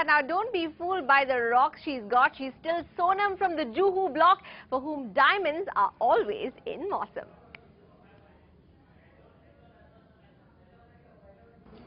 Now don't be fooled by the rocks she's got. She's still Sonam from the Juhu block, for whom diamonds are always in Mausam.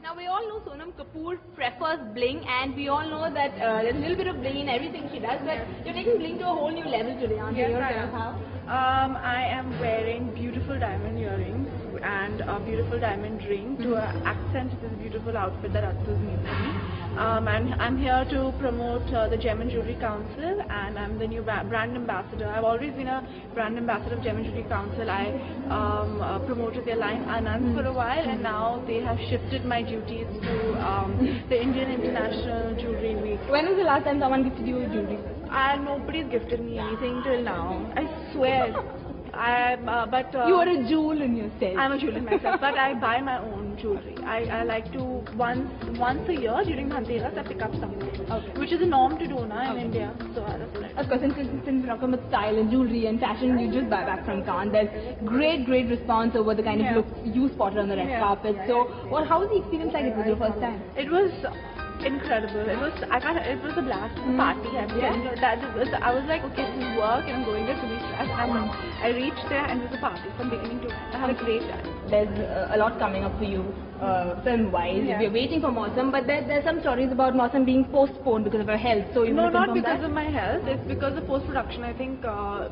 Now we all know Sonam Kapoor prefers bling, and we all know that there's a little bit of bling in everything she does, but you're taking bling to a whole new level today, aren't you? Yes, I am. I am wearing beautiful diamond earrings and a beautiful diamond ring to accent this beautiful outfit that Atsu's made for me. I'm here to promote the Gem and Jewelry Council, and I'm the new brand ambassador. I've always been a brand ambassador of Gem and Jewelry Council. I promoted their line Anand for a while, and now they have shifted my duties to the Indian International Jewelry Week. When was the last time someone gifted you jewelry? Nobody's gifted me anything till now. I swear. You are a jewel in yourself. I'm a jewel in myself, but I buy my own jewelry. I like to once a year during Dhanteras I pick up something, which is a norm to do now in India. So that's right. Of course, since we're talking about style and jewelry and fashion, you just buy back from Cannes. There's great response over the kind of look you spotted on the red carpet. So, how was the experience like? It was your first time. It was incredible. It was a blast. Party. I'm telling you that I was like, okay, this is work, and I'm going there to be stressed. I reached there and it was a party from beginning to end. I had a great time. There's a lot coming up for you film-wise. We're waiting for Mausam, but there's some stories about Mausam being postponed because of her health. So no, not because of my health. It's because of post-production. I think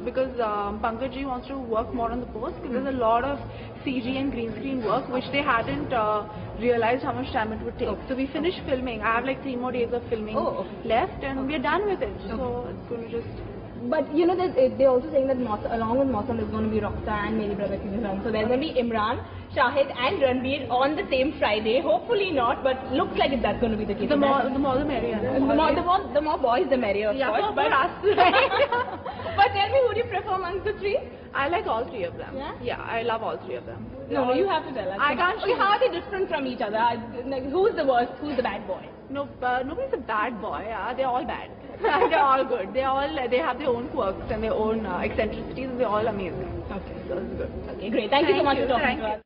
because Pankaj ji wants to work more on the post, because there's a lot of CG and green screen work which they hadn't realized how much time it would take. So we finished filming. I have like 3 more days of filming left, and we're done with it. So it's going to just. But you know, they're also saying that along with Mausam there's going to be Rockstar and Meri Brother Ki Film. So there's going to be Imran, Shahid and Ranbir on the same Friday. Hopefully not, but looks like that's going to be the case. The more the merrier. The more boys the merrier, of course. For us. But tell me, who do you prefer amongst the 3? I like all 3 of them. Yeah, I love all 3 of them. No, you have to tell us. I can't. Okay, how are they different from each other? Like, who's the worst? Who's the bad boy? No, nobody's a bad boy. They're all bad. They're all good. They have their own quirks and their own eccentricities, and they're all amazing. Okay, so it's good. Okay, great. Thank you so much for talking to us.